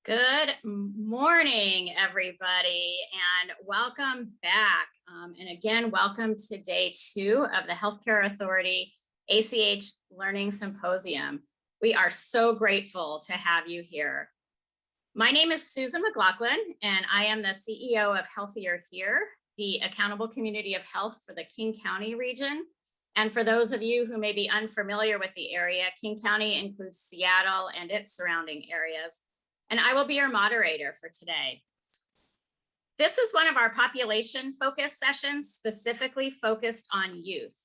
Good morning, everybody, and welcome back. And again, welcome to day 2 of the Healthcare Authority ACH Learning Symposium. We are so grateful to have you here. My name is Susan McLaughlin, and I am the CEO of Healthier Here, the accountable community of health for the King County region. And for those of you who may be unfamiliar with the area, King County includes Seattle and its surrounding areas. And I will be your moderator for today. This is one of our population focus sessions specifically focused on youth.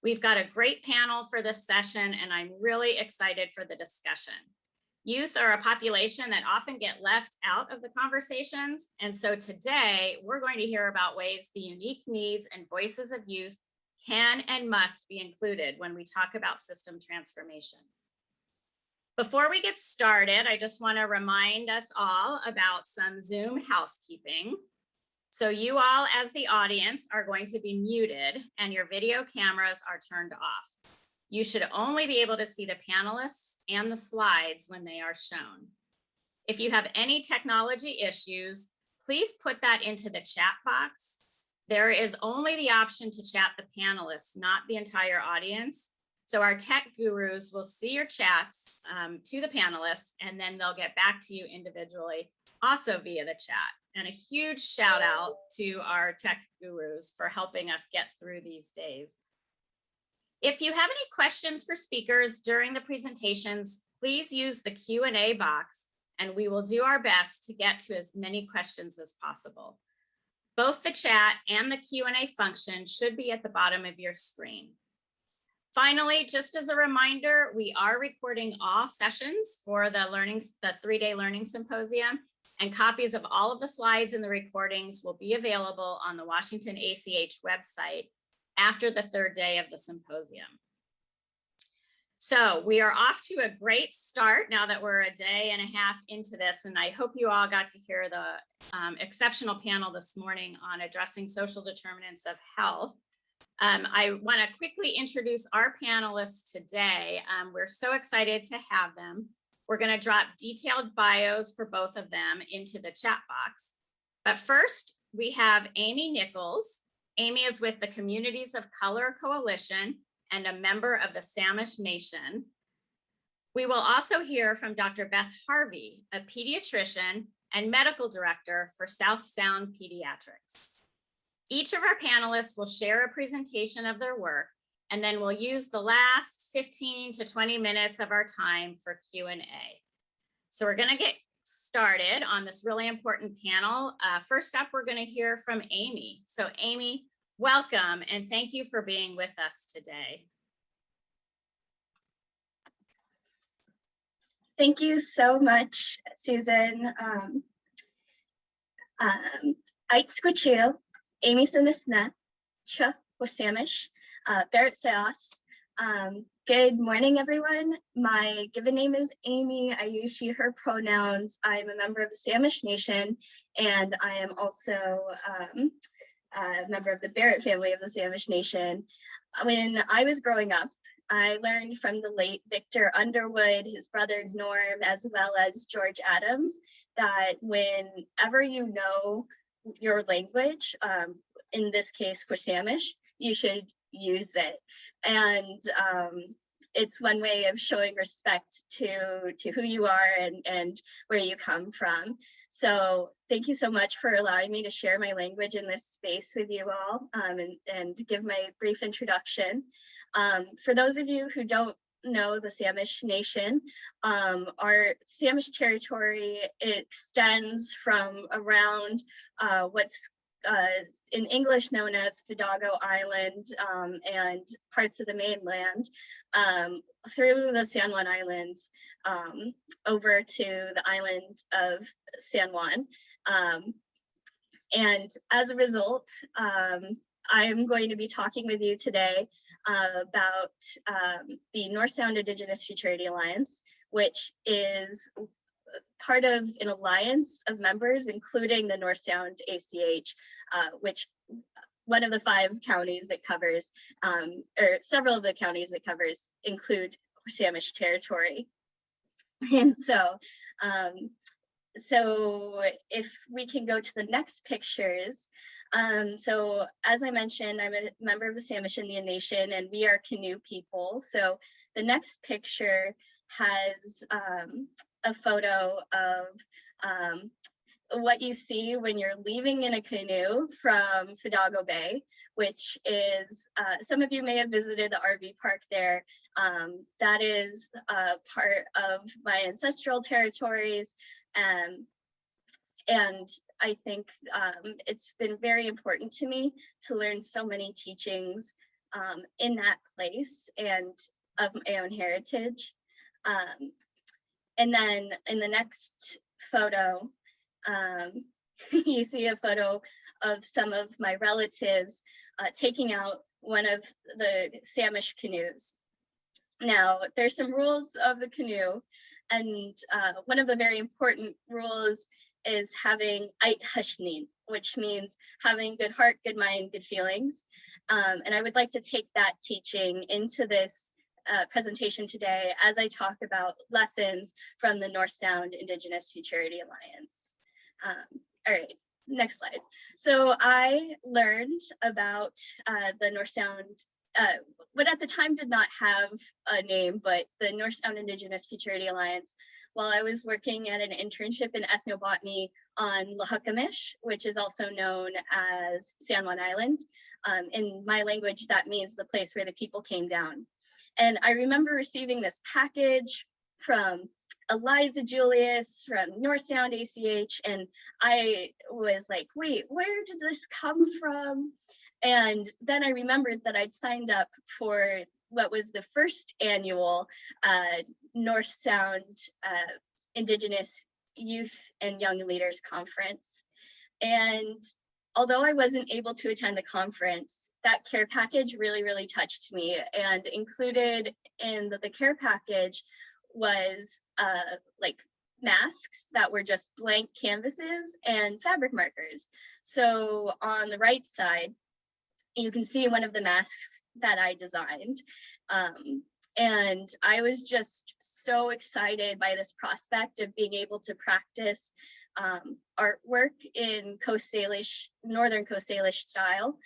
We've got a great panel for this session, and I'm really excited for the discussion. Youth are a population that often get left out of the conversations. And so today we're going to hear about ways the unique needs and voices of youth can and must be included when we talk about system transformation. Before we get started, I just want to remind us all about some Zoom housekeeping. So you all, as the audience, are going to be muted and your video cameras are turned off. You should only be able to see the panelists and the slides when they are shown. If you have any technology issues, please put that into the chat box. There is only the option to chat the panelists, not the entire audience. So our tech gurus will see your chats to the panelists, and then they'll get back to you individually, also via the chat. And a huge shout out to our tech gurus for helping us get through these days. If you have any questions for speakers during the presentations, please use the Q&A box, and we will do our best to get to as many questions as possible. Both the chat and the Q&A function should be at the bottom of your screen. Finally, just as a reminder, we are recording all sessions for the 3-day learning symposium, and copies of all of the slides and the recordings will be available on the Washington ACH website after the 3rd day of the symposium. So we are off to a great start now that we're a day and a half into this, and I hope you all got to hear the exceptional panel this morning on addressing social determinants of health. I want to quickly introduce our panelists today. We're so excited to have them. We're going to drop detailed bios for both of them into the chat box. But first, we have Amy Nichols. Amy is with the Communities of Color Coalition and a member of the Samish Nation. We will also hear from Dr. Beth Harvey, a pediatrician and medical director for South Sound Pediatrics. Each of our panelists will share a presentation of their work, and then we'll use the last 15 to 20 minutes of our time for Q&A. So we're going to get started on this really important panel. First up, we're going to hear from Amy. So Amy, welcome, and thank you for being with us today. Thank you so much, Susan. Ait Squachil. Amy Sinisna, Cha Wasamish, Barrett Seas. Good morning, everyone. My given name is Amy. I use she, her pronouns. I'm a member of the Samish Nation, and I am also a member of the Barrett family of the Samish Nation. When I was growing up, I learned from the late Victor Underwood, his brother Norm, as well as George Adams, that whenever you know your language, in this case Squamish, you should use it. And it's one way of showing respect to who you are and where you come from. So thank you so much for allowing me to share my language in this space with you all, and give my brief introduction. For those of you who don't know the Samish Nation, our Samish territory extends from around what's in English known as Fidago Island, and parts of the mainland, through the San Juan Islands, over to the island of San Juan. And as a result, I'm going to be talking with you today about the North Sound Indigenous Futurity Alliance, which is part of an alliance of members, including the North Sound ACH, which one of the 5 counties that covers, or several of the counties it covers, include Samish territory. And so So if we can go to the next pictures. So as I mentioned, I'm a member of the Samish Indian Nation, and we are canoe people. So the next picture has a photo of what you see when you're leaving in a canoe from Fidalgo Bay, which is, some of you may have visited the RV park there. That is part of my ancestral territories. And I think it's been very important to me to learn so many teachings in that place and of my own heritage. And then in the next photo, you see a photo of some of my relatives taking out one of the Samish canoes. Now, there's some rules of the canoe, and one of the very important rules is having ait hashnin, which means having good heart, good mind, good feelings. And I would like to take that teaching into this presentation today as I talk about lessons from the North Sound Indigenous Futurity Alliance. All right, next slide. So I learned about the North Sound, what at the time did not have a name, but the North Sound Indigenous Futurity Alliance, while I was working at an internship in ethnobotany on Lahukamish, which is also known as San Juan Island. In my language, that means the place where the people came down. And I remember receiving this package from Eliza Julius from North Sound ACH, and I was like, wait, where did this come from? And then I remembered that I'd signed up for what was the first annual North Sound Indigenous Youth and Young Leaders Conference. And although I wasn't able to attend the conference, that care package really, really touched me. And included in the care package was like masks that were just blank canvases and fabric markers. So on the right side, you can see one of the masks that I designed. And I was just so excited by this prospect of being able to practice artwork in Coast Salish, Northern Coast Salish style,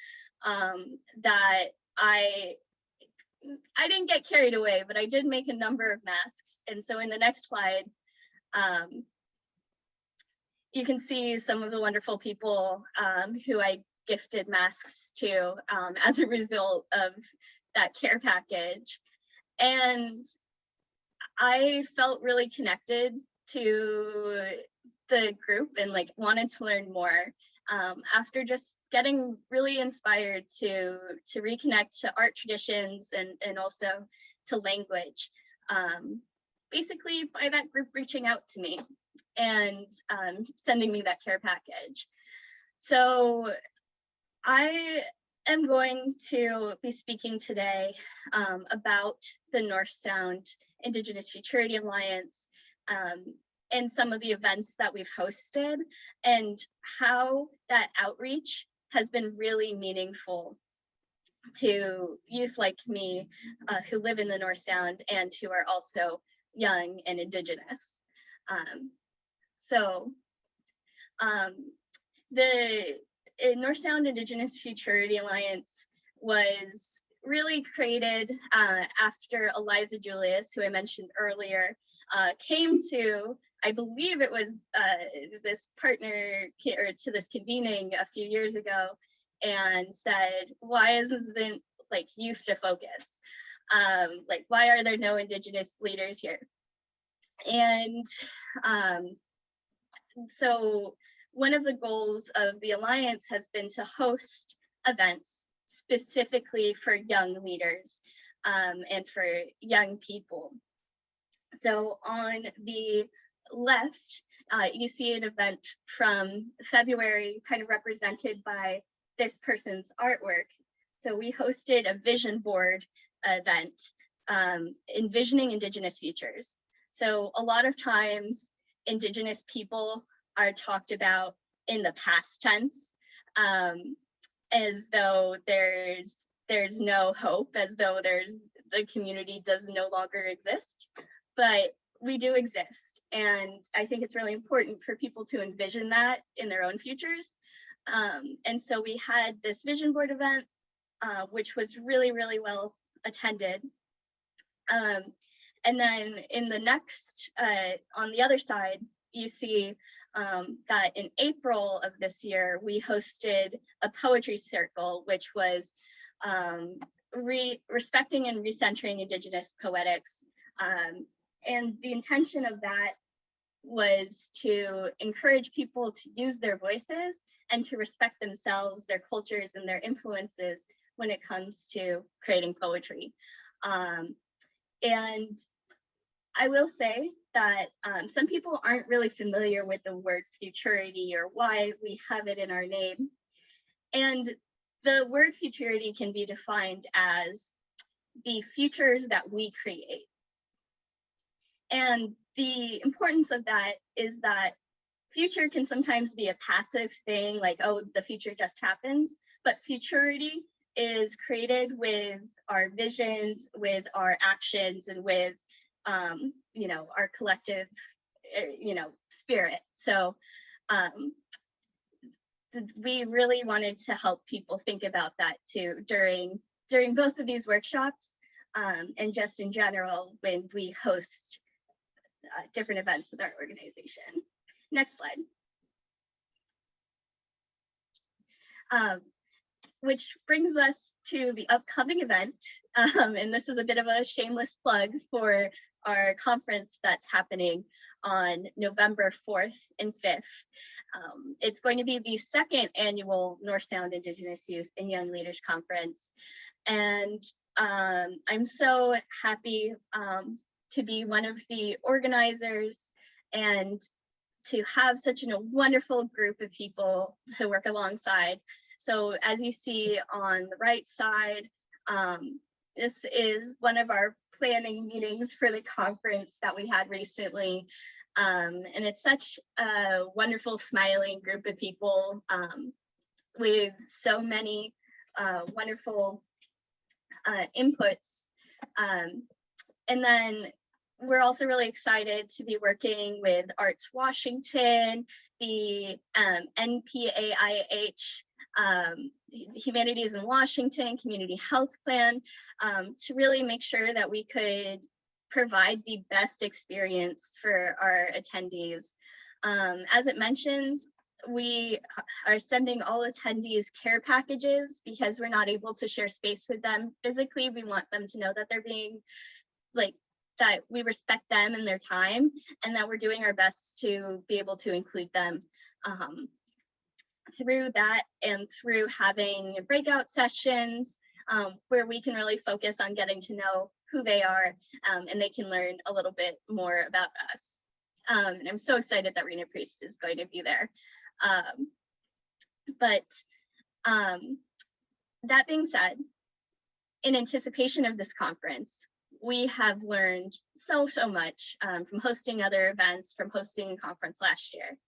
that I didn't get carried away, but I did make a number of masks. And so in the next slide, you can see some of the wonderful people who I gifted masks to as a result of that care package. And I felt really connected to the group and like wanted to learn more after just getting really inspired to reconnect to art traditions and also to language, basically by that group reaching out to me and sending me that care package. So I am going to be speaking today about the North Sound Indigenous Futurity Alliance and some of the events that we've hosted and how that outreach has been really meaningful to youth like me who live in the North Sound and who are also young and Indigenous. The North Sound Indigenous Futurity Alliance was really created after Eliza Julius, who I mentioned earlier, came to, I believe it was this partner or to this convening a few years ago and said, why isn't like youth the focus? Like, why are there no Indigenous leaders here? And so one of the goals of the Alliance has been to host events specifically for young leaders and for young people. So on the left, you see an event from February kind of represented by this person's artwork. So we hosted a vision board event, envisioning Indigenous futures. So a lot of times Indigenous people are talked about in the past tense, as though there's no hope, as though the community does no longer exist, but we do exist. And I think it's really important for people to envision that in their own futures. And so we had this vision board event, which was really, really well attended. And then in the next, on the other side, you see that in April of this year, we hosted a poetry circle, which was respecting and recentering Indigenous poetics. And the intention of that was to encourage people to use their voices and to respect themselves, their cultures, and their influences when it comes to creating poetry. And I will say that some people aren't really familiar with the word futurity or why we have it in our name. And the word futurity can be defined as the futures that we create. And the importance of that is that future can sometimes be a passive thing, like, oh, the future just happens, but futurity is created with our visions, with our actions, and with our collective spirit. So we really wanted to help people think about that too during both of these workshops, and just in general when we host different events with our organization. Next slide. Which brings us to the upcoming event. And this is a bit of a shameless plug for our conference that's happening on November 4th and 5th. It's going to be the second annual North Sound Indigenous Youth and Young Leaders Conference. And I'm so happy to be one of the organizers and to have such a wonderful group of people to work alongside. So as you see on the right side, this is one of our planning meetings for the conference that we had recently. And it's such a wonderful, smiling group of people with so many wonderful inputs. And then we're also really excited to be working with Arts Washington, the NPAIH, Humanities in Washington Community Health Plan, to really make sure that we could provide the best experience for our attendees. As it mentions, we are sending all attendees care packages because we're not able to share space with them physically. We want them to know that they're being that we respect them and their time, and that we're doing our best to be able to include them through that, and through having breakout sessions where we can really focus on getting to know who they are, and they can learn a little bit more about us. And I'm so excited that Rena Priest is going to be there. But that being said, in anticipation of this conference, we have learned so much from hosting other events, from hosting a conference last year.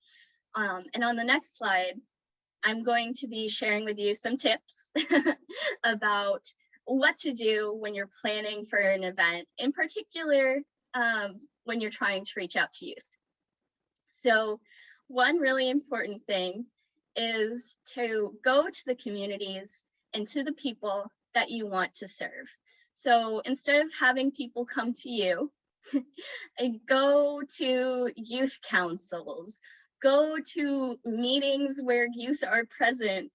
And on the next slide, I'm going to be sharing with you some tips about what to do when you're planning for an event, in particular, when you're trying to reach out to youth. So one really important thing is to go to the communities and to the people that you want to serve. So instead of having people come to you, go to youth councils, go to meetings where youth are present,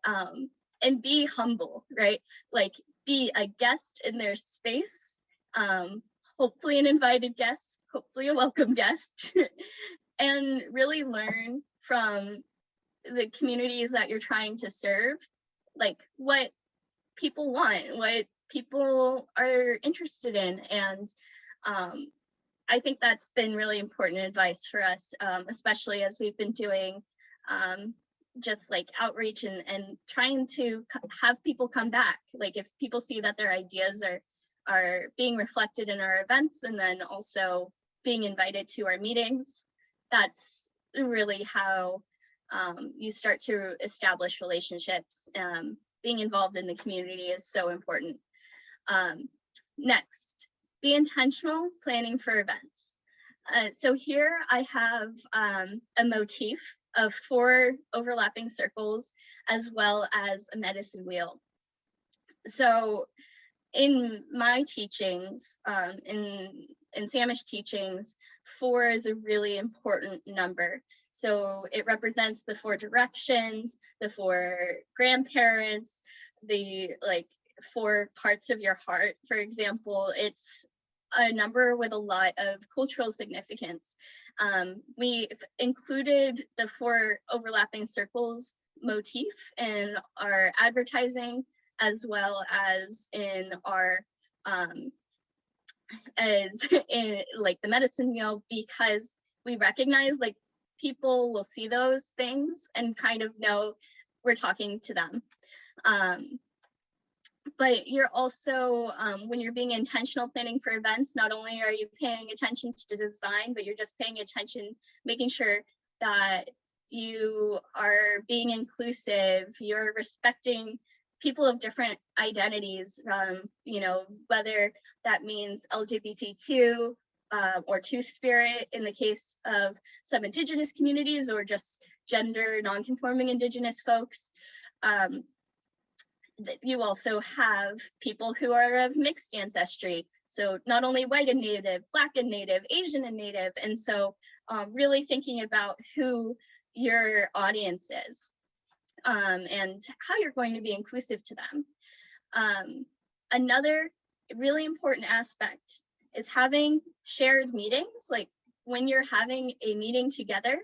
and be humble, right? Like, be a guest in their space, hopefully an invited guest, hopefully a welcome guest, and really learn from the communities that you're trying to serve, like what people want, what people are interested in. And I think that's been really important advice for us, especially as we've been doing just like outreach and trying to have people come back. Like, if people see that their ideas are being reflected in our events and then also being invited to our meetings, that's really how you start to establish relationships. Being involved in the community is so important. Next, be intentional planning for events. So here I have a motif of 4 overlapping circles as well as a medicine wheel. So in my teachings, in Samish teachings, 4 is a really important number. So it represents the 4 directions, the 4 grandparents, the 4 parts of your heart. For example, it's a number with a lot of cultural significance. We've included the 4 overlapping circles motif in our advertising, as well as in our as in the medicine wheel, because we recognize people will see those things and kind of know we're talking to them. But you're also, when you're being intentional planning for events, not only are you paying attention to design, but you're just paying attention, making sure that you are being inclusive, you're respecting people of different identities, whether that means LGBTQ or Two-Spirit in the case of some Indigenous communities, or just gender non-conforming Indigenous folks. You also have people who are of mixed ancestry. So not only white and Native, Black and Native, Asian and Native. And so really thinking about who your audience is and how you're going to be inclusive to them. Another really important aspect is having shared meetings. Like when you're having a meeting together,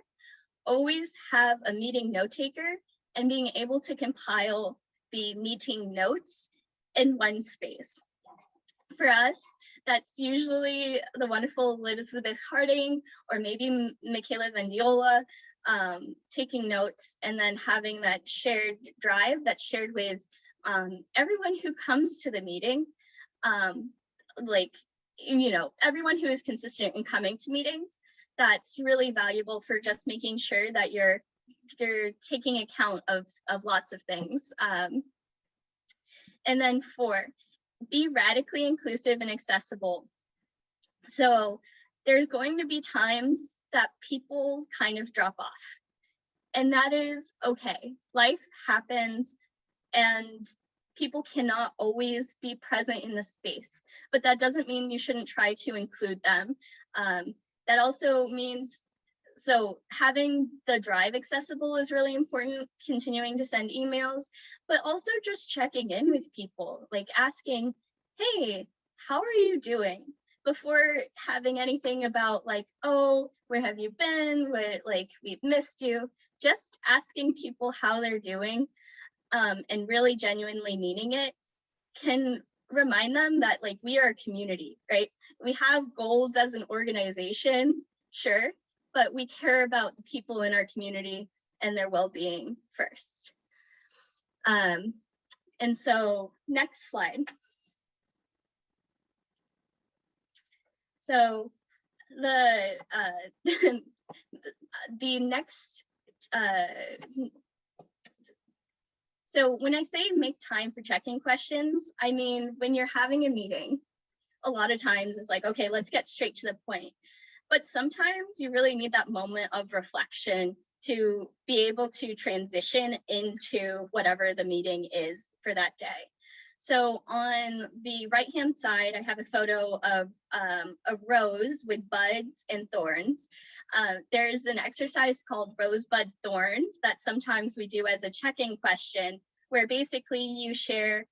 always have a meeting note taker and being able to compile the meeting notes in one space. For us, that's usually the wonderful Elizabeth Harding or maybe Michaela Vendiola taking notes, and then having that shared drive that's shared with everyone who comes to the meeting. Everyone who is consistent in coming to meetings, that's really valuable for just making sure that you're taking account of lots of things. And then 4, be radically inclusive and accessible. So there's going to be times that people kind of drop off, and that is okay. Life happens and people cannot always be present in the space, but that doesn't mean you shouldn't try to include them. That also means, so having the drive accessible is really important, continuing to send emails, but also just checking in with people, like asking, hey, how are you doing? Before having anything about oh, where have you been? We've missed you. Just asking people how they're doing and really genuinely meaning it can remind them that we are a community, right? We have goals as an organization, sure, but we care about the people in our community and their well-being first. And so next slide. So the the next, so when I say make time for check-in questions, I mean, when you're having a meeting, a lot of times it's okay, let's get straight to the point. But sometimes you really need that moment of reflection to be able to transition into whatever the meeting is for that day. So on the right-hand side, I have a photo of a rose with buds and thorns. There's an exercise called Rosebud Thorns that sometimes we do as a check-in question, where basically you share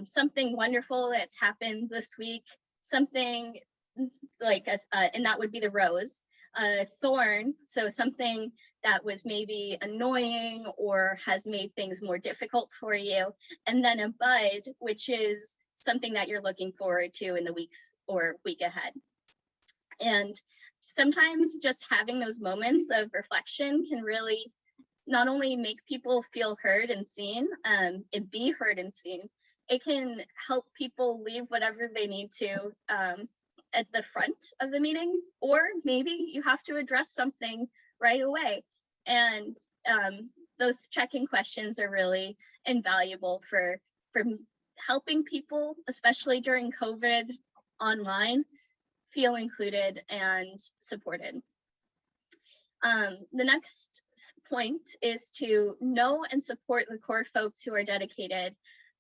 something wonderful that's happened this week, something and that would be the rose. Thorn, so something that was maybe annoying or has made things more difficult for you. And then a bud, which is something that you're looking forward to in the weeks or week ahead. And sometimes just having those moments of reflection can really not only make people feel heard and seen and be heard and seen, it can help people leave whatever they need to at the front of the meeting, or maybe you have to address something right away. And those check-in questions are really invaluable for helping people, especially during COVID online, feel included and supported. The next point is to know and support the core folks who are dedicated.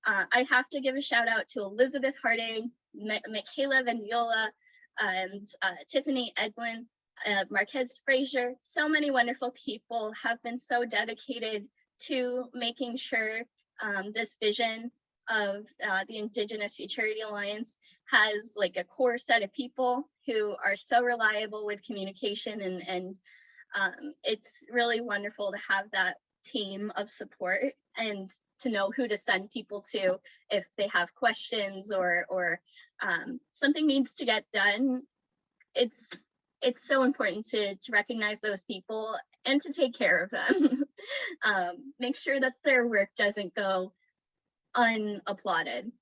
I have to give a shout out to Elizabeth Harding, Michaela Vendiola, and Tiffany Edlin, Marquez Frazier. So many wonderful people have been so dedicated to making sure this vision of the Indigenous Futurity Alliance has like a core set of people who are so reliable with communication, and it's really wonderful to have that team of support and to know who to send people to if they have questions or something needs to get done. It's so important to recognize those people and to take care of them. Make sure that their work doesn't go unapplauded.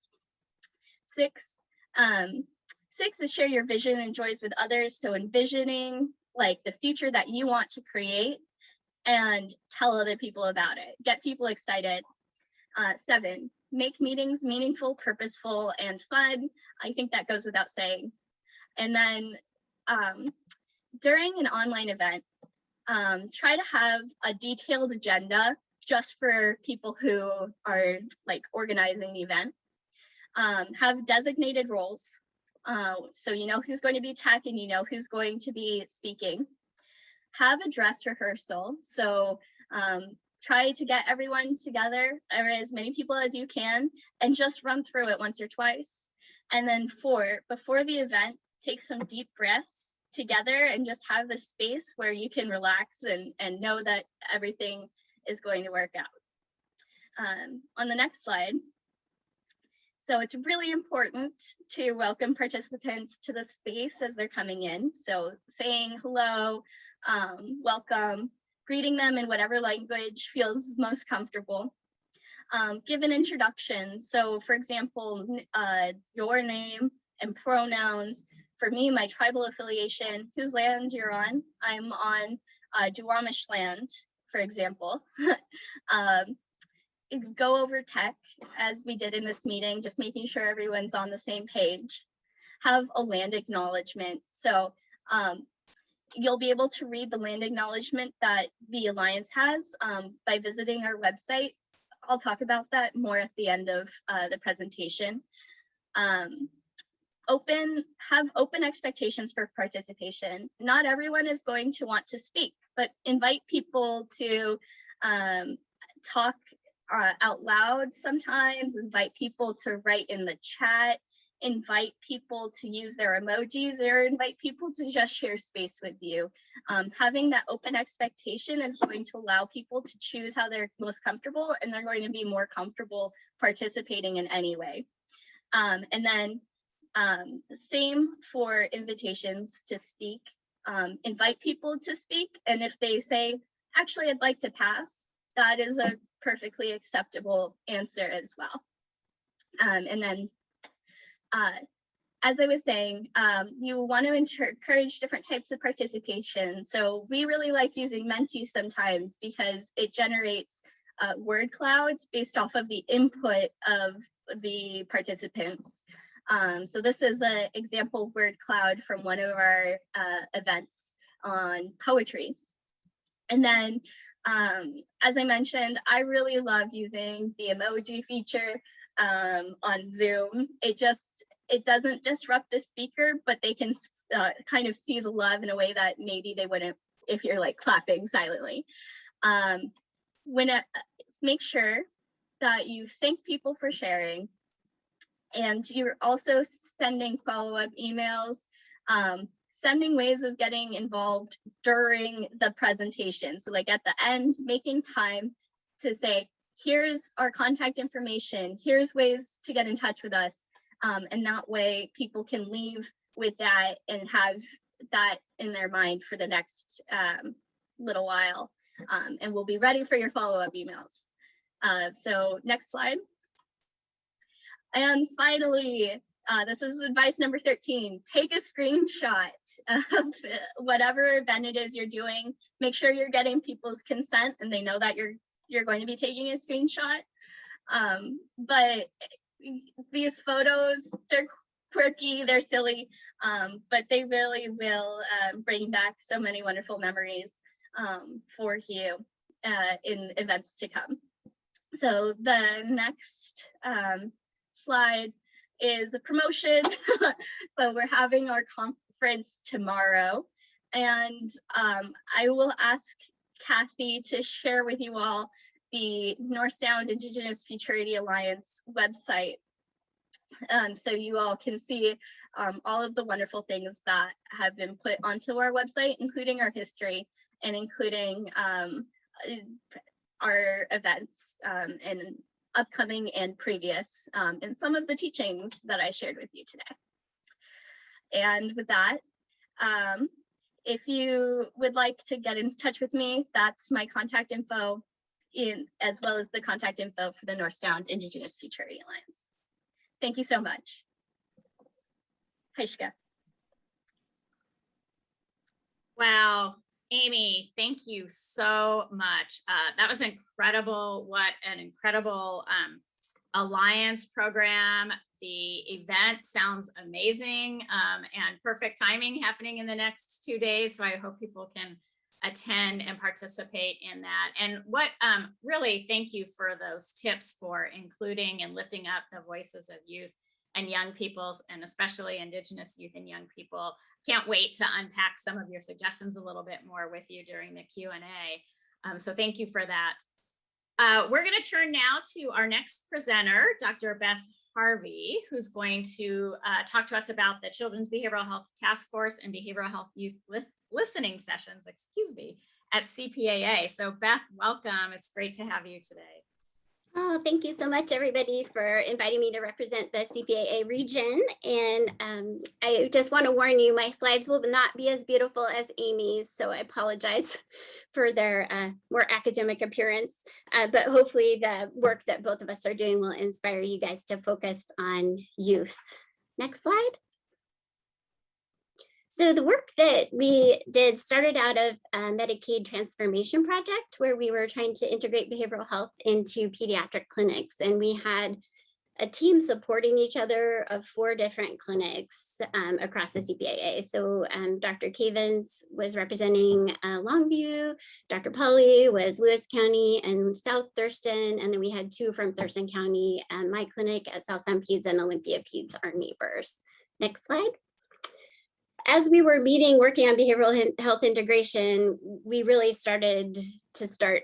Six is share your vision and joys with others. So envisioning like the future that you want to create and tell other people about it. Get people excited. 7, make meetings meaningful, purposeful, and fun. I think that goes without saying. And then during an online event, try to have a detailed agenda just for people who are like organizing the event. Have designated roles. So you know who's going to be tech and you know who's going to be speaking. Have a dress rehearsal. So try to get everyone together, or as many people as you can, and just run through it once or twice. And then 4, before the event, take some deep breaths together and just have the space where you can relax and know that everything is going to work out. On the next slide. So it's really important to welcome participants to the space as they're coming in. So saying hello, welcome, greeting them in whatever language feels most comfortable. Give an introduction. So for example, your name and pronouns. For me, my tribal affiliation, whose land you're on. I'm on Duwamish land, for example. Go over tech as we did in this meeting, just making sure everyone's on the same page. Have a land acknowledgement. So you'll be able to read the land acknowledgement that the Alliance has by visiting our website. I'll talk about that more at the end of the presentation. Have open expectations for participation. Not everyone is going to want to speak, but invite people to talk out loud sometimes, invite people to write in the chat, invite people to use their emojis, or invite people to just share space with you. Having that open expectation is going to allow people to choose how they're most comfortable, and they're going to be more comfortable participating in any way. And then same for invitations to speak. Invite people to speak, and if they say, actually, I'd like to pass, that is a perfectly acceptable answer as well. And then, as I was saying, you want to encourage different types of participation. So we really like using Menti sometimes because it generates word clouds based off of the input of the participants. So this is an example word cloud from one of our events on poetry. And then, as I mentioned, I really love using the emoji feature on Zoom. It doesn't disrupt the speaker, but they can kind of see the love in a way that maybe they wouldn't if you're like clapping silently. Make sure that you thank people for sharing, and you're also sending follow-up emails, sending ways of getting involved during the presentation. So like at the end, making time to say, here's our contact information, here's ways to get in touch with us. And that way people can leave with that and have that in their mind for the next little while. And we'll be ready for your follow-up emails. So next slide. And finally, this is advice number 13. Take a screenshot of whatever event it is you're doing. Make sure you're getting people's consent and they know that you're going to be taking a screenshot. But these photos, quirky, they're silly, but they really will bring back so many wonderful memories for you in events to come. So the next slide is a promotion. So we're having our conference tomorrow, and I will ask Kathy to share with you all the North Sound Indigenous Futurity Alliance website, so you all can see all of the wonderful things that have been put onto our website, including our history and including our events and upcoming and previous, and some of the teachings that I shared with you today. And with that, if you would like to get in touch with me, that's my contact info, as well as the contact info for the North Sound Indigenous Futurity Alliance. Thank you so much. Hi, Shka. Wow, Amy, thank you so much. That was incredible. What an incredible alliance program. The event sounds amazing and perfect timing, happening in the next 2 days. So I hope people can attend and participate in that. And what really thank you for those tips for including and lifting up the voices of youth and young people, and especially Indigenous youth and young people. Can't wait to unpack some of your suggestions a little bit more with you during the Q&A. So thank you for that. We're going to turn now to our next presenter, Dr. Beth Harvey, who's going to talk to us about the Children's Behavioral Health Task Force and Behavioral Health Youth listening sessions, at CPAA. So Beth, welcome. It's great to have you today. Oh, thank you so much, everybody, for inviting me to represent the CPAA region. And I just want to warn you, my slides will not be as beautiful as Amy's, so I apologize for their more academic appearance. But hopefully the work that both of us are doing will inspire you guys to focus on youth. Next slide. So the work that we did started out of a Medicaid transformation project where we were trying to integrate behavioral health into pediatric clinics. And we had a team supporting each other of 4 different clinics across the CPAA. So Dr. Cavens was representing Longview, Dr. Polly was Lewis County and South Thurston, and then we had 2 from Thurston County, and my clinic at South Sound Peds and Olympia Peds, our neighbors. Next slide. As we were working on behavioral health integration, we really started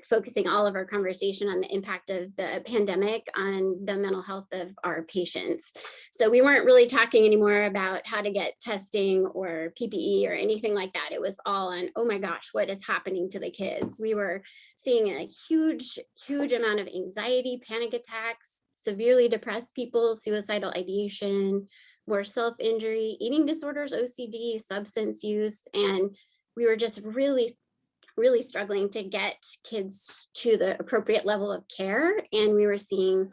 focusing all of our conversation on the impact of the pandemic on the mental health of our patients. So we weren't really talking anymore about how to get testing or PPE or anything like that. It was all on, oh my gosh, what is happening to the kids? We were seeing a huge amount of anxiety, panic attacks, severely depressed people, suicidal ideation, more self-injury, eating disorders, OCD, substance use, and we were just really struggling to get kids to the appropriate level of care. And we were seeing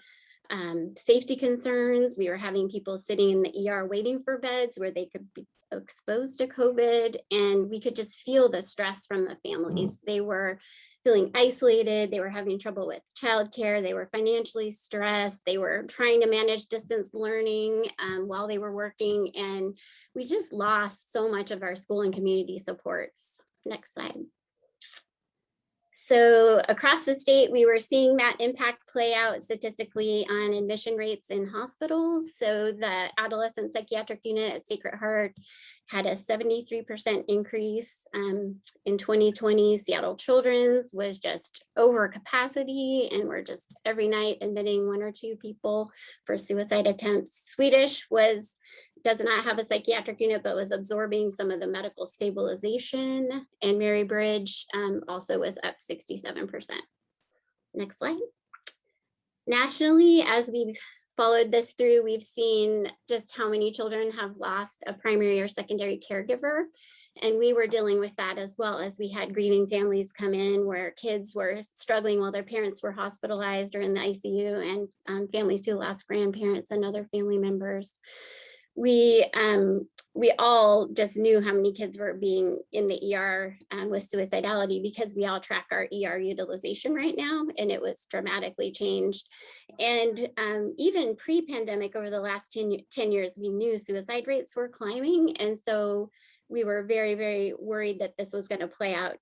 safety concerns. We were having people sitting in the ER waiting for beds where they could be exposed to COVID, and we could just feel the stress from the families. They were feeling isolated, they were having trouble with childcare, they were financially stressed, they were trying to manage distance learning while they were working, and we just lost so much of our school and community supports. Next slide. So across the state, we were seeing that impact play out statistically on admission rates in hospitals. So the adolescent psychiatric unit at Sacred Heart had a 73% increase in 2020. Seattle Children's was just over capacity, and we're just every night admitting 1 or 2 people for suicide attempts. Swedish does not have a psychiatric unit, but was absorbing some of the medical stabilization. And Mary Bridge also was up 67%. Next slide. Nationally, as we've followed this through, we've seen just how many children have lost a primary or secondary caregiver. And we were dealing with that as well, as we had grieving families come in where kids were struggling while their parents were hospitalized or in the ICU, and families who lost grandparents and other family members. We we all just knew how many kids were being in the ER with suicidality, because we all track our ER utilization right now, and it was dramatically changed. And even pre-pandemic, over the last 10 years, we knew suicide rates were climbing. And so we were very, very worried that this was going to play out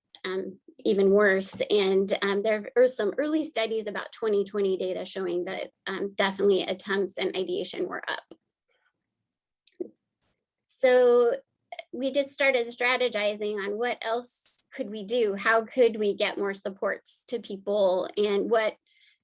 even worse. And there are some early studies about 2020 data showing that definitely attempts and ideation were up. So we just started strategizing on what else could we do? How could we get more supports to people, and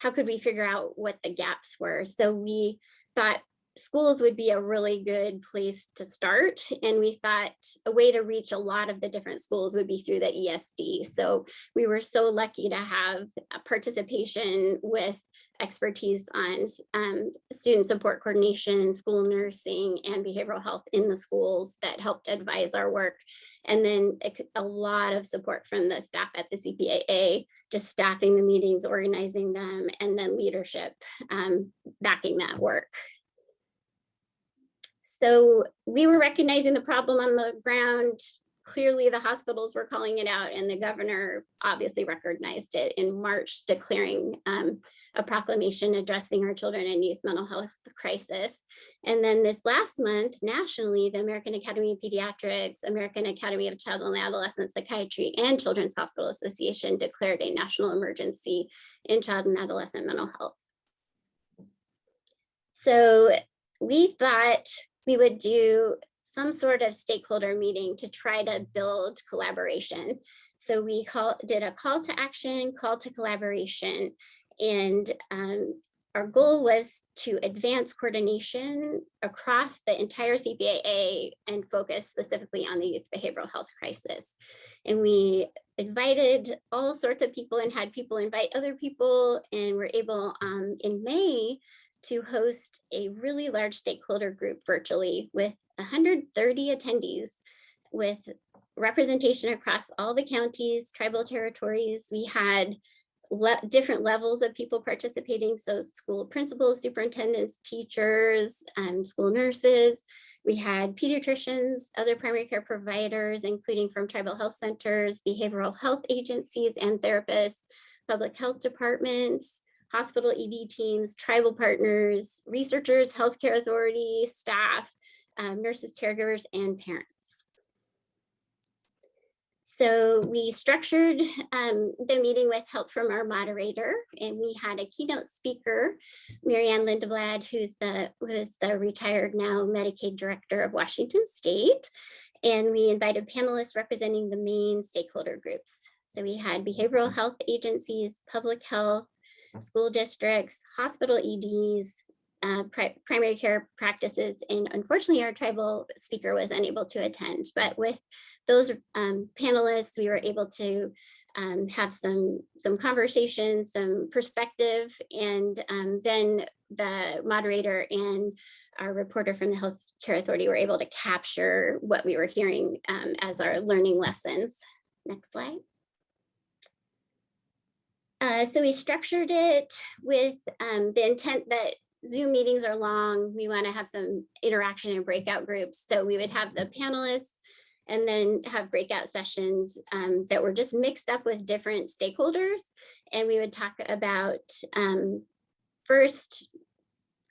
how could we figure out what the gaps were? So we thought schools would be a really good place to start. And we thought a way to reach a lot of the different schools would be through the ESD. So we were so lucky to have a participation with expertise on student support coordination, school nursing, and behavioral health in the schools that helped advise our work. And then a lot of support from the staff at the CPAA, just staffing the meetings, organizing them, and then leadership backing that work. So we were recognizing the problem on the ground. Clearly, the hospitals were calling it out, and the governor obviously recognized it in March, declaring a proclamation addressing our children and youth mental health crisis. And then this last month, nationally, the American Academy of Pediatrics, American Academy of Child and Adolescent Psychiatry, and Children's Hospital Association declared a national emergency in child and adolescent mental health. So we thought we would do some sort of stakeholder meeting to try to build collaboration. So we did a call to action, call to collaboration, and our goal was to advance coordination across the entire CPAA and focus specifically on the youth behavioral health crisis. And we invited all sorts of people and had people invite other people, and were able in May to host a really large stakeholder group virtually with 130 attendees, with representation across all the counties, tribal territories. We had different levels of people participating. So school principals, superintendents, teachers, school nurses. We had pediatricians, other primary care providers, including from tribal health centers, behavioral health agencies and therapists, public health departments, hospital ED teams, tribal partners, researchers, healthcare authorities, staff, nurses, caregivers, and parents. So we structured the meeting with help from our moderator, and we had a keynote speaker, Marianne Lindeblad, who's the retired now Medicaid director of Washington State. And we invited panelists representing the main stakeholder groups. So we had behavioral health agencies, public health, school districts, hospital EDs, primary care practices, and unfortunately our tribal speaker was unable to attend. But with those panelists, we were able to have some conversation, some perspective, and then the moderator and our reporter from the Healthcare Authority were able to capture what we were hearing as our learning lessons. Next slide. So we structured it with the intent that Zoom meetings are long. We want to have some interaction in breakout groups. So we would have the panelists and then have breakout sessions that were just mixed up with different stakeholders. And we would talk about first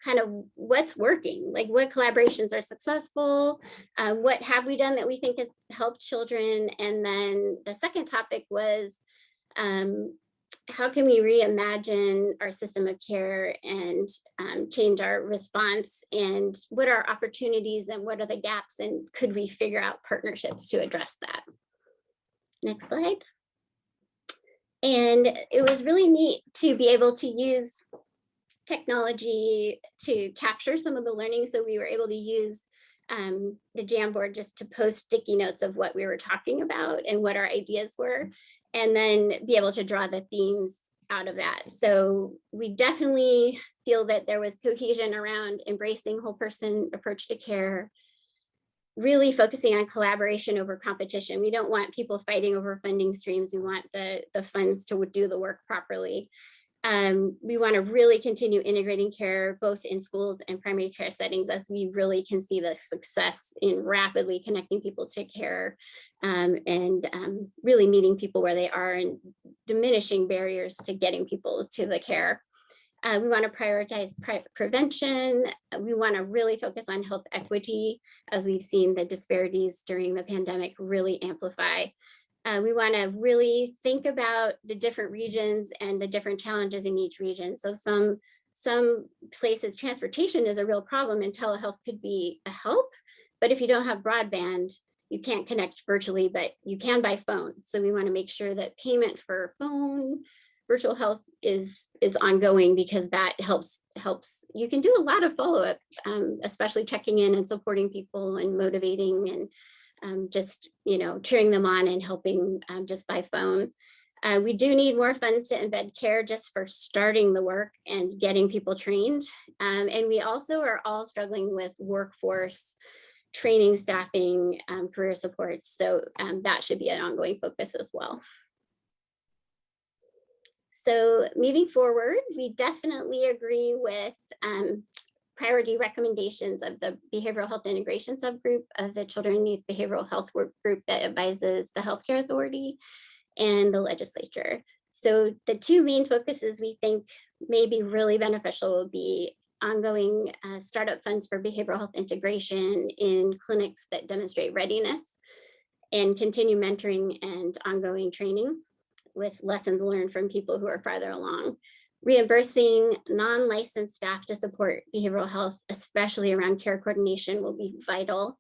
kind of what's working, like what collaborations are successful, what have we done that we think has helped children. And then the second topic was how can we reimagine our system of care and change our response, and what are opportunities and what are the gaps, and could we figure out partnerships to address that? Next slide. And it was really neat to be able to use technology to capture some of the learning. So we were able to use the Jamboard just to post sticky notes of what we were talking about and what our ideas were, and then be able to draw the themes out of that. So we definitely feel that there was cohesion around embracing whole person approach to care, really focusing on collaboration over competition. We don't want people fighting over funding streams. We want the funds to do the work properly. We want to really continue integrating care both in schools and primary care settings, as we really can see the success in rapidly connecting people to care, and really meeting people where they are and diminishing barriers to getting people to the care. We want to prioritize prevention. We want to really focus on health equity, as we've seen the disparities during the pandemic really amplify. We want to really think about the different regions and the different challenges in each region. So some places transportation is a real problem and telehealth could be a help, but if you don't have broadband, you can't connect virtually, but you can by phone. So we want to make sure that payment for phone virtual health is ongoing, because that helps. You can do a lot of follow-up, especially checking in and supporting people and motivating and just, cheering them on and helping just by phone. We do need more funds to embed care just for starting the work and getting people trained. And we also are all struggling with workforce training, staffing, career support. So that should be an ongoing focus as well. So moving forward, we definitely agree with priority recommendations of the Behavioral Health Integration Subgroup of the Children and Youth Behavioral Health Work Group that advises the Healthcare Authority and the legislature. So the two main focuses we think may be really beneficial will be ongoing startup funds for behavioral health integration in clinics that demonstrate readiness, and continue mentoring and ongoing training with lessons learned from people who are farther along. Reimbursing non-licensed staff to support behavioral health, especially around care coordination, will be vital.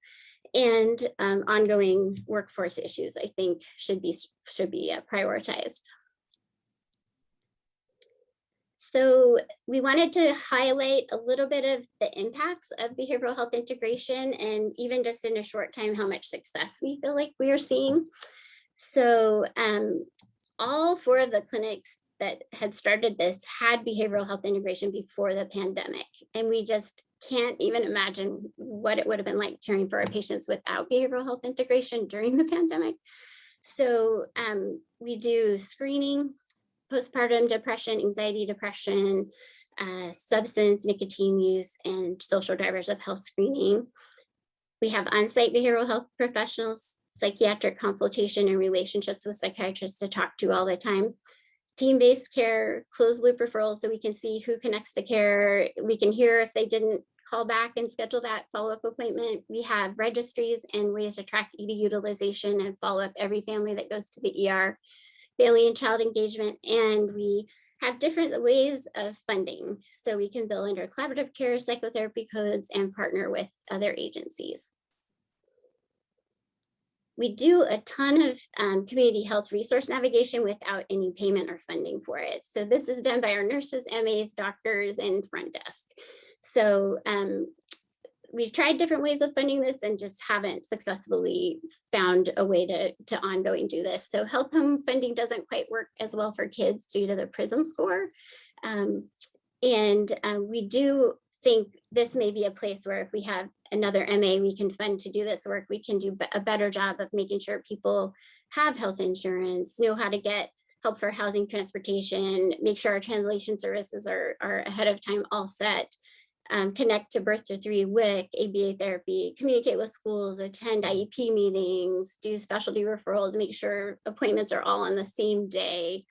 And ongoing workforce issues, I think, should be prioritized. So we wanted to highlight a little bit of the impacts of behavioral health integration, and even just in a short time, how much success we feel like we are seeing. So all 4 of the clinics that had started this had behavioral health integration before the pandemic. And we just can't even imagine what it would have been like caring for our patients without behavioral health integration during the pandemic. So we do screening, postpartum depression, anxiety, depression, substance, nicotine use, and social drivers of health screening. We have on-site behavioral health professionals, psychiatric consultation, and relationships with psychiatrists to talk to all the time. Team-based care, closed loop referrals, so we can see who connects to care. We can hear if they didn't call back and schedule that follow-up appointment. We have registries and ways to track ED utilization and follow up every family that goes to the ER, family and child engagement, and we have different ways of funding. So we can bill under collaborative care, psychotherapy codes, and partner with other agencies. We do a ton of community health resource navigation without any payment or funding for it. So this is done by our nurses, MAs, doctors, and front desk. So we've tried different ways of funding this and just haven't successly found a way to ongoing do this. So health home funding doesn't quite work as well for kids due to the PRISM score. We do think this may be a place where if we have another MA we can fund to do this work, we can do a better job of making sure people have health insurance, know how to get help for housing, transportation, make sure our translation services are ahead of time all set, connect to birth to 3 WIC, ABA therapy, communicate with schools, attend IEP meetings, do specialty referrals, make sure appointments are all on the same day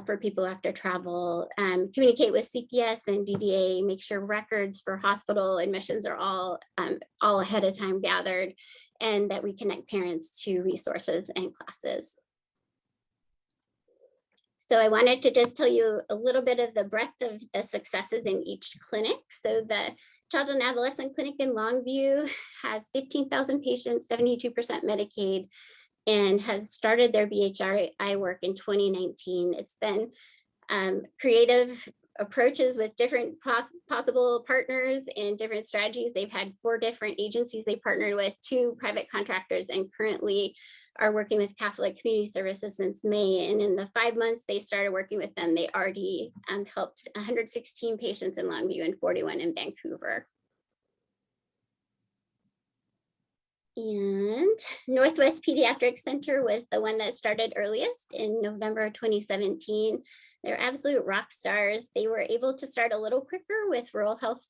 for people after travel, communicate with CPS and DDA, make sure records for hospital admissions are all ahead of time gathered, and that we connect parents to resources and classes. So I wanted to just tell you a little bit of the breadth of the successes in each clinic. So the Child and Adolescent Clinic in Longview has 15,000 patients, 72% Medicaid, and has started their BHRI work in 2019. It's been creative approaches with different possible partners and different strategies. They've had 4 different agencies they partnered with, 2 private contractors, and currently are working with Catholic Community Services since May. And in the 5 months they started working with them, they already helped 116 patients in Longview and 41 in Vancouver. And Northwest Pediatric Center was the one that started earliest in November 2017. They're absolute rock stars. They were able to start a little quicker with rural health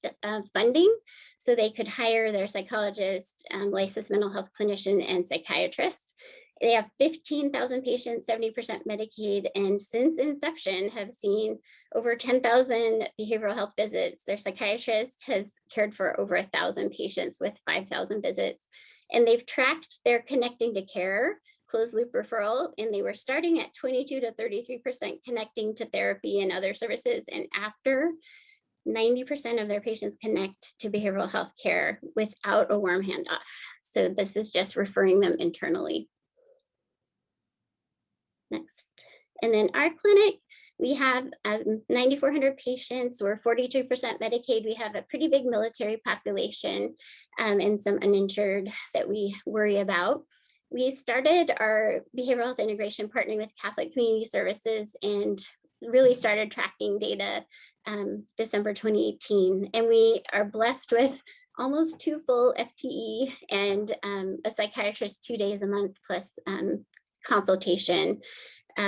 funding, so they could hire their psychologist, licensed mental health clinician, and psychiatrist. They have 15,000 patients, 70% Medicaid, and since inception have seen over 10,000 behavioral health visits. Their psychiatrist has cared for over 1,000 patients with 5,000 visits. And they've tracked their connecting to care closed loop referral, and they were starting at 22 to 33% connecting to therapy and other services. And after 90% of their patients connect to behavioral health care without a warm handoff. So this is just referring them internally. Next. And then our clinic, we have 9,400 patients. We're 42% Medicaid. We have a pretty big military population and some uninsured that we worry about. We started our behavioral health integration partnering with Catholic Community Services and really started tracking data December 2018. And we are blessed with almost 2 full FTE and a psychiatrist 2 days a month plus consultation.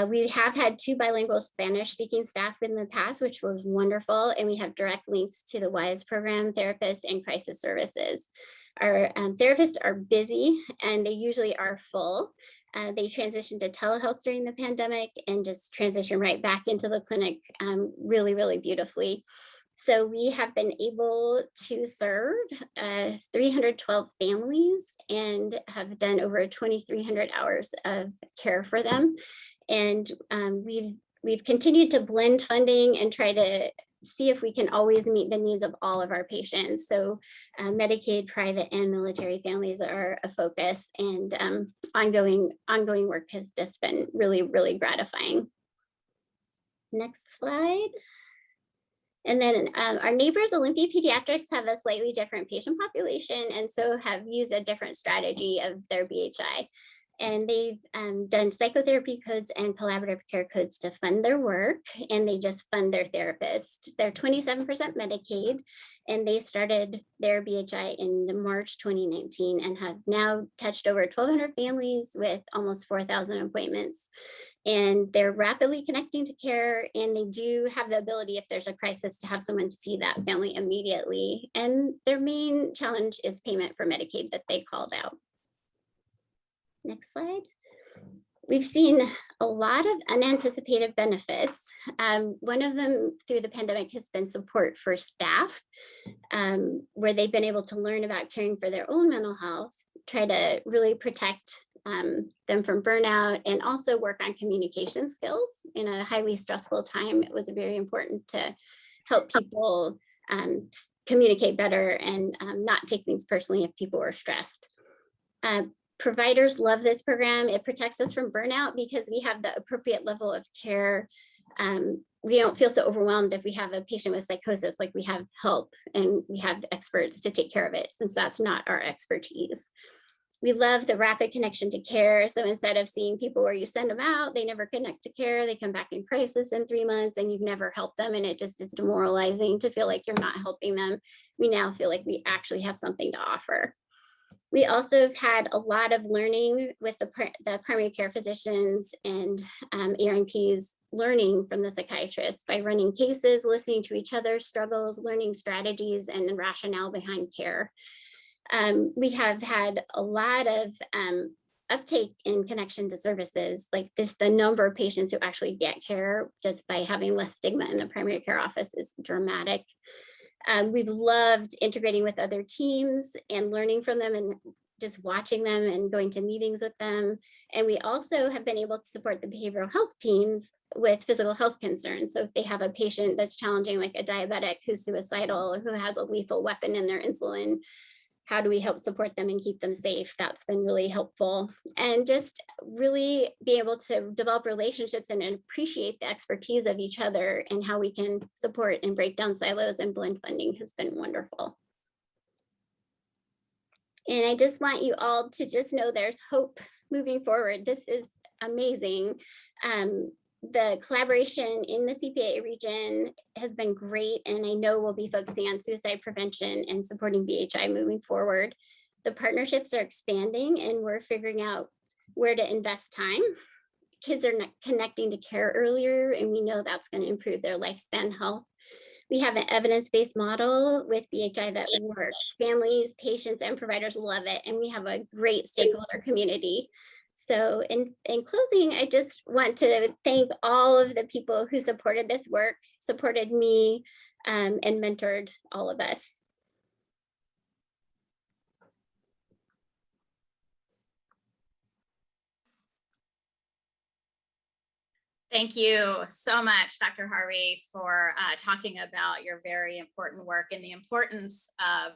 We have had 2 bilingual Spanish speaking staff in the past, which was wonderful. And we have direct links to the WISE program, therapists, and crisis services. Our therapists are busy and they usually are full. They transitioned to telehealth during the pandemic and just transitioned right back into the clinic really, really beautifully. So we have been able to serve 312 families and have done over 2,300 hours of care for them. And we've continued to blend funding and try to see if we can always meet the needs of all of our patients. So Medicaid, private, and military families are a focus, and ongoing work has just been really, really gratifying. Next slide. And then our neighbors, Olympia Pediatrics, have a slightly different patient population and so have used a different strategy of their BHI. And they've done psychotherapy codes and collaborative care codes to fund their work, and they just fund their therapists. They're 27% Medicaid, and they started their BHI in March 2019 and have now touched over 1,200 families with almost 4,000 appointments. And they're rapidly connecting to care, and they do have the ability, if there's a crisis, to have someone see that family immediately. And their main challenge is payment for Medicaid that they called out. Next slide. We've seen a lot of unanticipated benefits. One of them through the pandemic has been support for staff, where they've been able to learn about caring for their own mental health, try to really protect them from burnout, and also work on communication skills. In a highly stressful time, it was very important to help people communicate better and not take things personally if people were stressed. Providers love this program. It protects us from burnout because we have the appropriate level of care. We don't feel so overwhelmed if we have a patient with psychosis, like we have help and we have experts to take care of it, since that's not our expertise. We love the rapid connection to care. So instead of seeing people where you send them out, they never connect to care, they come back in crisis in 3 months and you've never helped them, and it just is demoralizing to feel like you're not helping them. We now feel like we actually have something to offer. We also have had a lot of learning with the primary care physicians and ARNPs, learning from the psychiatrists by running cases, listening to each other's struggles, learning strategies and rationale behind care. We have had a lot of uptake in connection to services, like the number of patients who actually get care just by having less stigma in the primary care office is dramatic. We've loved integrating with other teams and learning from them and just watching them and going to meetings with them. And we also have been able to support the behavioral health teams with physical health concerns. So if they have a patient that's challenging, like a diabetic who's suicidal, who has a lethal weapon in their insulin, how do we help support them and keep them safe? That's been really helpful. And just really be able to develop relationships and appreciate the expertise of each other and how we can support and break down silos and blend funding has been wonderful. And I just want you all to just know there's hope moving forward. This is amazing. The collaboration in the CPA region has been great, and I know we'll be focusing on suicide prevention and supporting BHI moving forward. The partnerships are expanding and we're figuring out where to invest time. Kids are connecting to care earlier, and we know that's going to improve their lifespan health. We have an evidence-based model with BHI that works. Families, patients, and providers love it, and we have a great stakeholder community. So in closing, I just want to thank all of the people who supported this work, supported me, and mentored all of us. Thank you so much, Dr. Harvey, for talking about your very important work and the importance of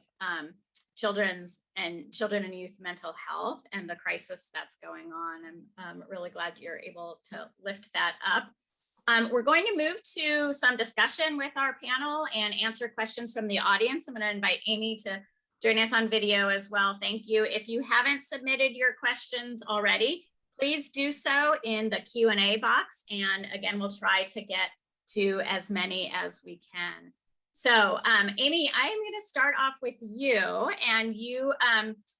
children and youth mental health and the crisis that's going on. I'm really glad you're able to lift that up. We're going to move to some discussion with our panel and answer questions from the audience. I'm going to invite Amy to join us on video as well. Thank you. If you haven't submitted your questions already, please do so in the Q&A box. And again, we'll try to get to as many as we can. So Amy, I am going to start off with you. And you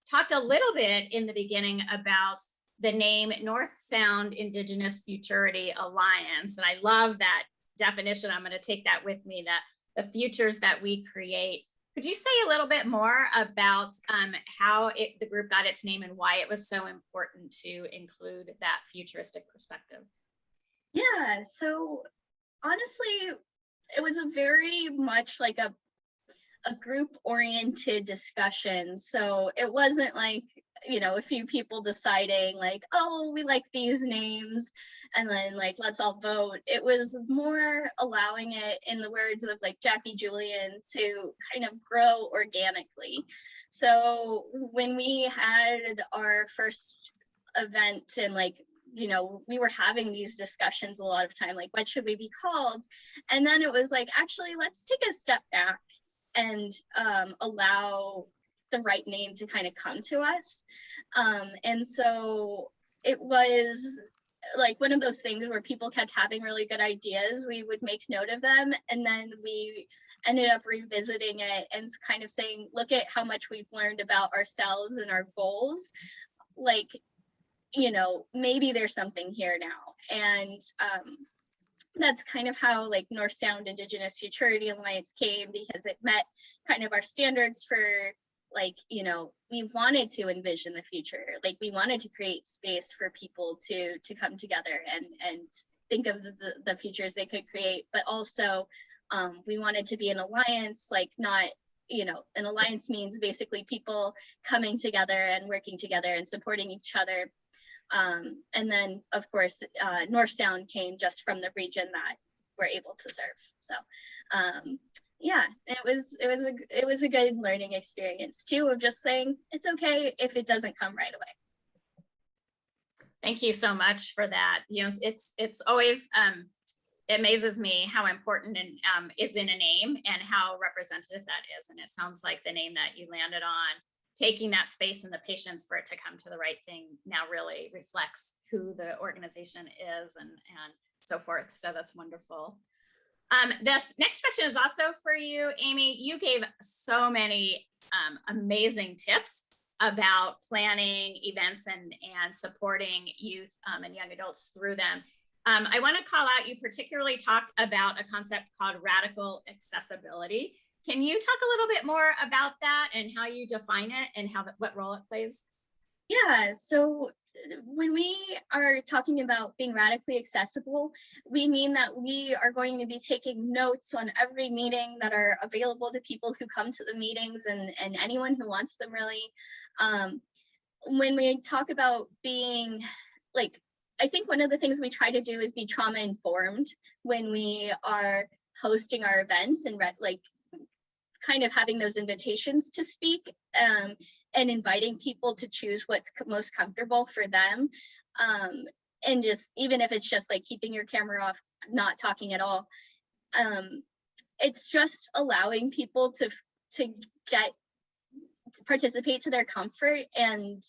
talked a little bit in the beginning about the name North Sound Indigenous Futurity Alliance. And I love that definition. I'm going to take that with me, that the futures that we create. Could you say a little bit more about how the group got its name and why it was so important to include that futuristic perspective? Yeah, so honestly, it was a very much like a group-oriented discussion. So it wasn't like, you know, a few people deciding like, oh, we like these names, and then like, let's all vote. It was more allowing it, in the words of like Jackie Julian, to kind of grow organically. So when we had our first event, and like, you know, we were having these discussions a lot of time, like, what should we be called? And then it was like, actually, let's take a step back and allow the right name to kind of come to us. And so it was like one of those things where people kept having really good ideas. We would make note of them, and then we ended up revisiting it and kind of saying, look at how much we've learned about ourselves and our goals. Like, you know, maybe there's something here now. And that's kind of how like North Sound Indigenous Futurity Alliance came, because it met kind of our standards for like, you know, we wanted to envision the future. Like, we wanted to create space for people to come together and think of the futures they could create, but also we wanted to be an alliance, like not, you know, an alliance means basically people coming together and working together and supporting each other. And then, of course, North Sound came just from the region that we're able to serve. So, yeah, it was a good learning experience too, of just saying it's okay if it doesn't come right away. Thank you so much for that. You know, it's always it amazes me how important is in a name and how representative that is. And it sounds like the name that you landed on, taking that space and the patience for it to come to the right thing, now really reflects who the organization is and so forth. So that's wonderful. This next question is also for you, Amy. You gave so many amazing tips about planning events and supporting youth and young adults through them. I want to call out, you particularly talked about a concept called radical accessibility. Can you talk a little bit more about that and how you define it and what role it plays? Yeah, so when we are talking about being radically accessible, we mean that we are going to be taking notes on every meeting that are available to people who come to the meetings and anyone who wants them, really. When we talk about being like, I think one of the things we try to do is be trauma informed when we are hosting our events and kind of having those invitations to speak and inviting people to choose what's most comfortable for them. And just, even if it's just like keeping your camera off, not talking at all, it's just allowing people to participate to their comfort, and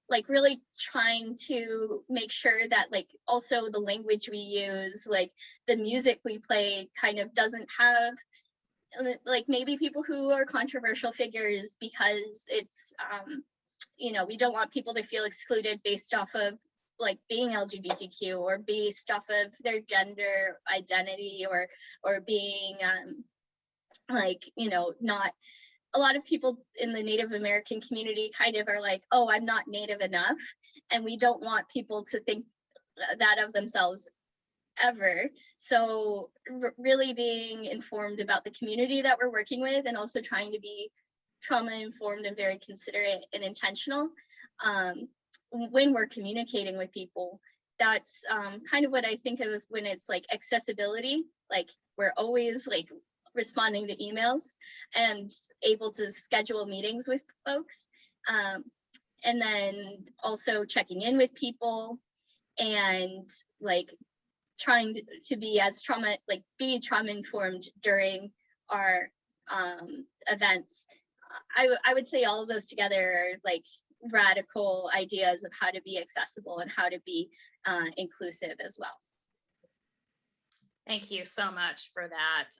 like really trying to make sure that like also the language we use, like the music we play, kind of doesn't have like maybe people who are controversial figures, because it's, you know, we don't want people to feel excluded based off of like being LGBTQ or based off of their gender identity, or being like, you know, not, a lot of people in the Native American community kind of are like, oh, I'm not Native enough. And we don't want people to think that of themselves ever. So really being informed about the community that we're working with, and also trying to be trauma informed and very considerate and intentional when we're communicating with people. That's kind of what I think of when it's like accessibility. Like we're always like responding to emails and able to schedule meetings with folks, and then also checking in with people, and like trying to be as trauma informed during our events. I would say all of those together are like radical ideas of how to be accessible and how to be inclusive as well. Thank you so much for that.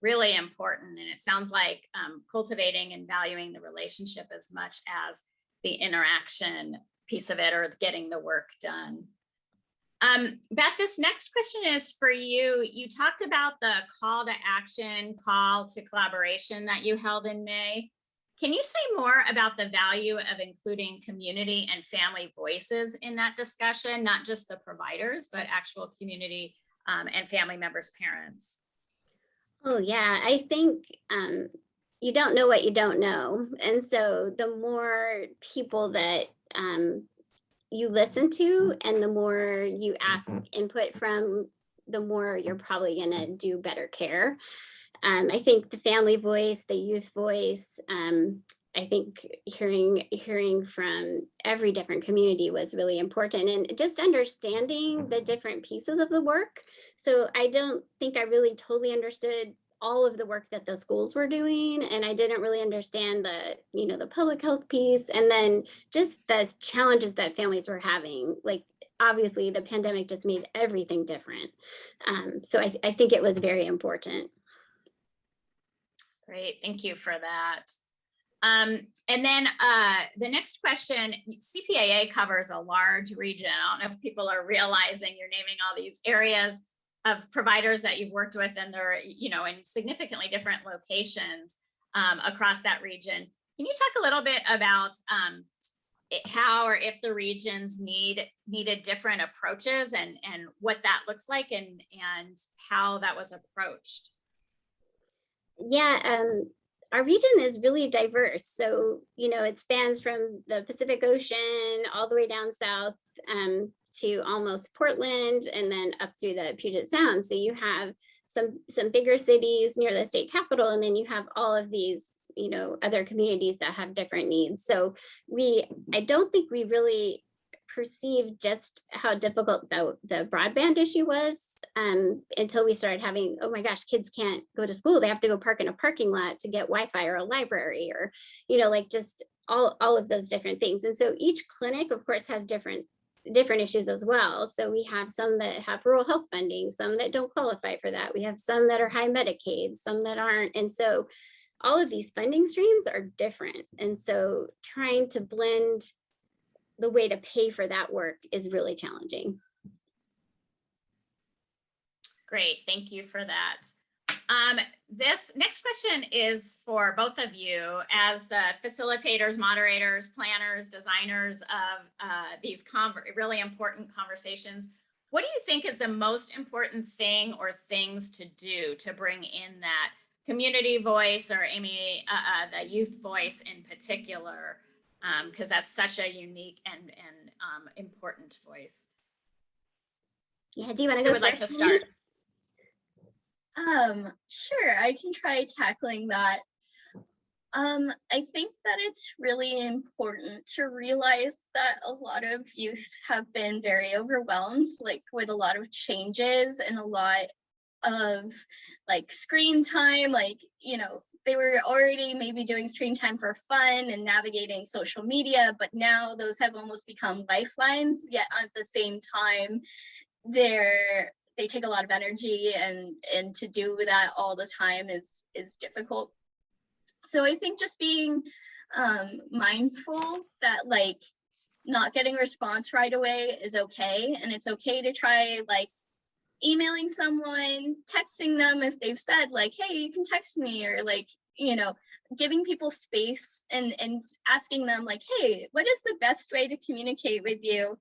Really important. And it sounds like cultivating and valuing the relationship as much as the interaction piece of it, or getting the work done. Beth, this next question is for you. You talked about the call to action, call to collaboration that you held in May. Can you say more about the value of including community and family voices in that discussion, not just the providers, but actual community and family members' parents? Oh yeah, I think you don't know what you don't know. And so the more people that you listen to and the more you ask input from, the more you're probably gonna do better care. I think the family voice, the youth voice, I think hearing from every different community was really important, and just understanding the different pieces of the work. So I don't think I really totally understood all of the work that the schools were doing, and I didn't really understand the, you know, the public health piece, and then just the challenges that families were having. Like obviously the pandemic just made everything different. So I think it was very important. Great, thank you for that. And then the next question, CPAA covers a large region. I don't know if people are realizing you're naming all these areas of providers that you've worked with, and they're, you know, in significantly different locations across that region. Can you talk a little bit about how or if the regions needed different approaches, and what that looks like, and how that was approached? Yeah, our region is really diverse. So, you know, it spans from the Pacific Ocean all the way down south to almost Portland, and then up through the Puget Sound. So you have some bigger cities near the state capitol, and then you have all of these, you know, other communities that have different needs. So I don't think we really perceived just how difficult the broadband issue was until we started having, oh my gosh, kids can't go to school. They have to go park in a parking lot to get Wi-Fi, or a library, or, you know, like just all of those different things. And so each clinic, of course, has different issues as well. So we have some that have rural health funding, some that don't qualify for that. We have some that are high Medicaid, some that aren't. And so all of these funding streams are different. And so trying to blend the way to pay for that work is really challenging. Great, thank you for that. This next question is for both of you as the facilitators, moderators, planners, designers of these really important conversations. What do you think is the most important thing or things to do to bring in that community voice, or Amy, the youth voice in particular? Because that's such a unique and important voice. Yeah, do you want to go? Who would like to start? Sure, I can try tackling that. I think that it's really important to realize that a lot of youth have been very overwhelmed, like with a lot of changes and a lot of like screen time, like, you know, they were already maybe doing screen time for fun and navigating social media, but now those have almost become lifelines, yet at the same time, they they take a lot of energy, and to do that all the time is difficult. So I think just being mindful that like not getting a response right away is okay, and it's okay to try like emailing someone, texting them if they've said like, hey, you can text me, or like, you know, giving people space and asking them like, hey, what is the best way to communicate with you?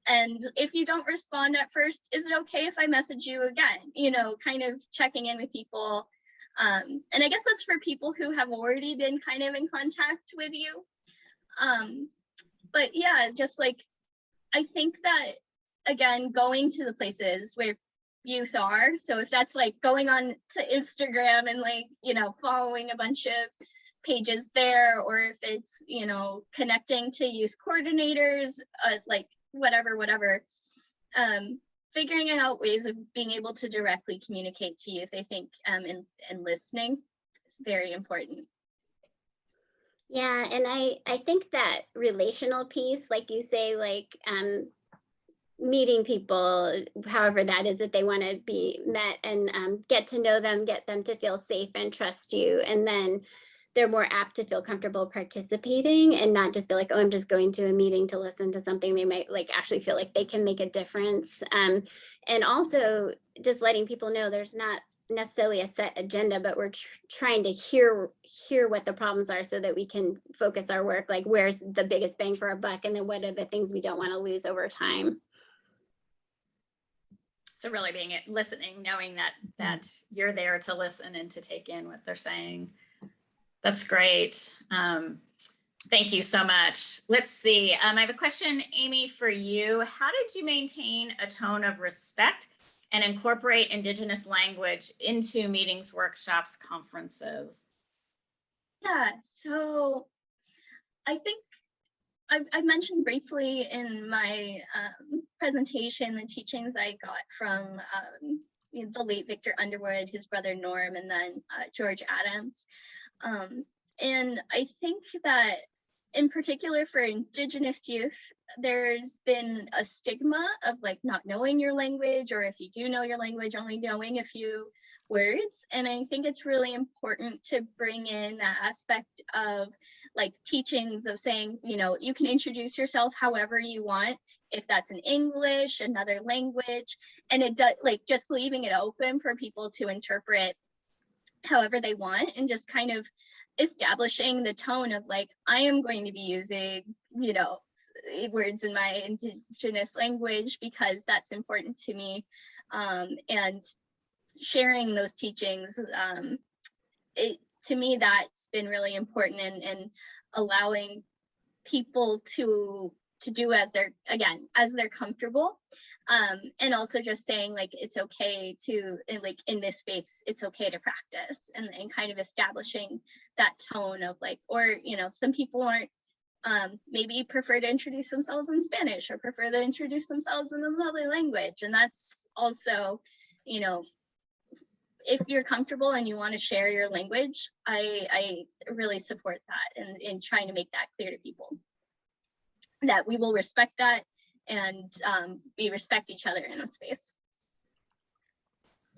And if you don't respond at first, is it okay if I message you again? You know, kind of checking in with people. And I guess that's for people who have already been kind of in contact with you. But yeah, just like, I think that, again, going to the places where youth are. So if that's like going on to Instagram and like, you know, following a bunch of pages there, or if it's, you know, connecting to youth coordinators, like whatever, figuring out ways of being able to directly communicate to youth, I think, and listening is very important. Yeah, and I think that relational piece, like you say, like meeting people, however that is that they want to be met, and get to know them, get them to feel safe and trust you, and then they're more apt to feel comfortable participating and not just feel like, oh, I'm just going to a meeting to listen to something. They might like actually feel like they can make a difference. And also just letting people know there's not necessarily a set agenda, but we're trying to hear what the problems are so that we can focus our work, like where's the biggest bang for our buck, and then what are the things we don't want to lose over time. So really being listening, knowing that you're there to listen and to take in what they're saying. That's great. Thank you so much. Let's see. I have a question, Amy, for you. How did you maintain a tone of respect and incorporate Indigenous language into meetings, workshops, conferences? Yeah, so I think I mentioned briefly in my presentation the teachings I got from the late Victor Underwood, his brother Norm, and then George Adams. And I think that in particular for Indigenous youth, there's been a stigma of like not knowing your language, or if you do know your language, only knowing a few words. And I think it's really important to bring in that aspect of like teachings of saying, you know, you can introduce yourself however you want, if that's in English, another language, and it does like just leaving it open for people to interpret however they want, and just kind of establishing the tone of like, I am going to be using, you know, words in my Indigenous language because that's important to me, and sharing those teachings. To me, that's been really important, and allowing people to do as they're comfortable. And also just saying like, it's okay to, like in this space, it's okay to practice, and kind of establishing that tone of like, or, you know, some people aren't, maybe prefer to introduce themselves in Spanish, or prefer to introduce themselves in another language. And that's also, you know, if you're comfortable and you want to share your language, I really support that, and in trying to make that clear to people, that we will respect that, and we respect each other in the space.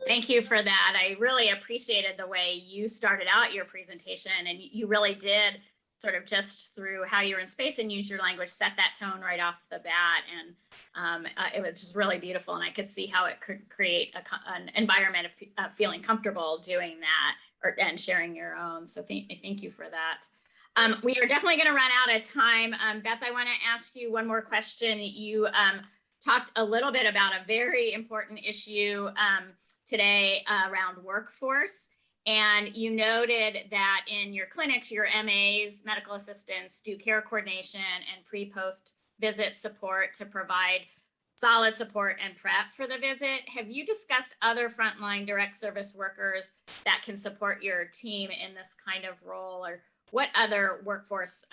Thank you for that. I really appreciated the way you started out your presentation, and you really did sort of just through how you were in space and use your language, set that tone right off the bat. And it was just really beautiful. And I could see how it could create an environment of feeling comfortable doing that, and sharing your own. So thank you for that. We are definitely going to run out of time. Beth, I want to ask you one more question. You talked a little bit about a very important issue today around workforce. And you noted that in your clinics, your MAs, medical assistants, do care coordination and pre-post visit support to provide solid support and prep for the visit. Have you discussed other frontline direct service workers that can support your team in this kind of role, or what other workforce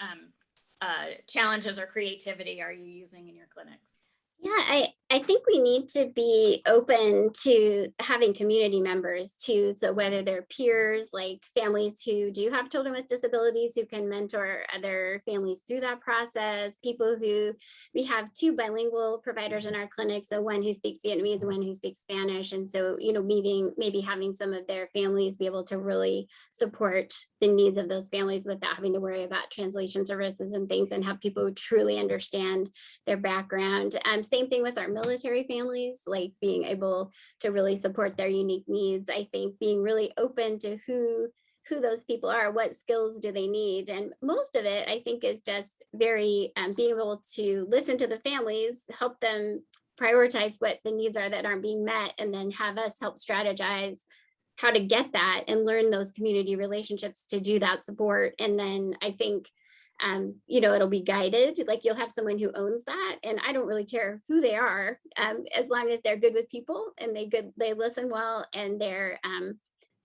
challenges or creativity are you using in your clinics? Yeah, I think we need to be open to having community members too. So whether they're peers, like families who do have children with disabilities who can mentor other families through that process, people who, we have 2 bilingual providers in our clinic, so one who speaks Vietnamese and one who speaks Spanish. And so, you know, meeting, maybe having some of their families be able to really support the needs of those families without having to worry about translation services and things, and have people who truly understand their background. Same thing with our military families, like being able to really support their unique needs. I think being really open to who those people are, what skills do they need, and most of it I think is just very being able to listen to the families, help them prioritize what the needs are that aren't being met, and then have us help strategize how to get that and learn those community relationships to do that support. And then I think you know, it'll be guided, like you'll have someone who owns that, and I don't really care who they are, as long as they're good with people and they listen well and they're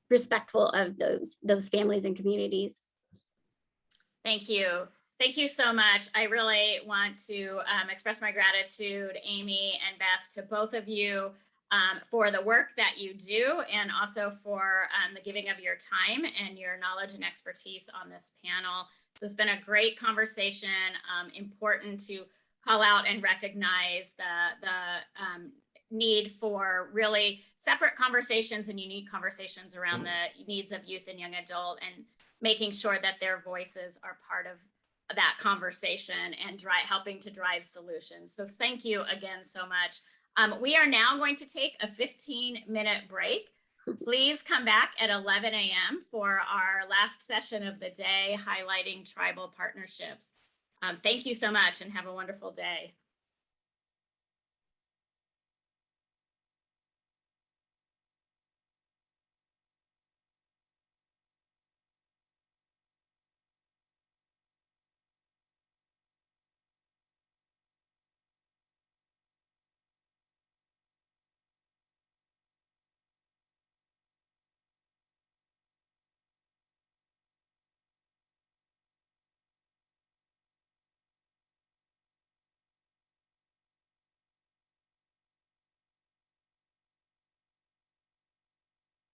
respectful of those families and communities. Thank you. Thank you so much. I really want to express my gratitude, Amy and Beth, to both of you for the work that you do, and also for the giving of your time and your knowledge and expertise on this panel. So it's been a great conversation, important to call out and recognize the need for really separate conversations and unique conversations around the needs of youth and young adult, and making sure that their voices are part of that conversation and helping to drive solutions. So thank you again so much. We are now going to take a 15-minute break. Please come back at 11 a.m. for our last session of the day, highlighting tribal partnerships. Thank you so much and have a wonderful day.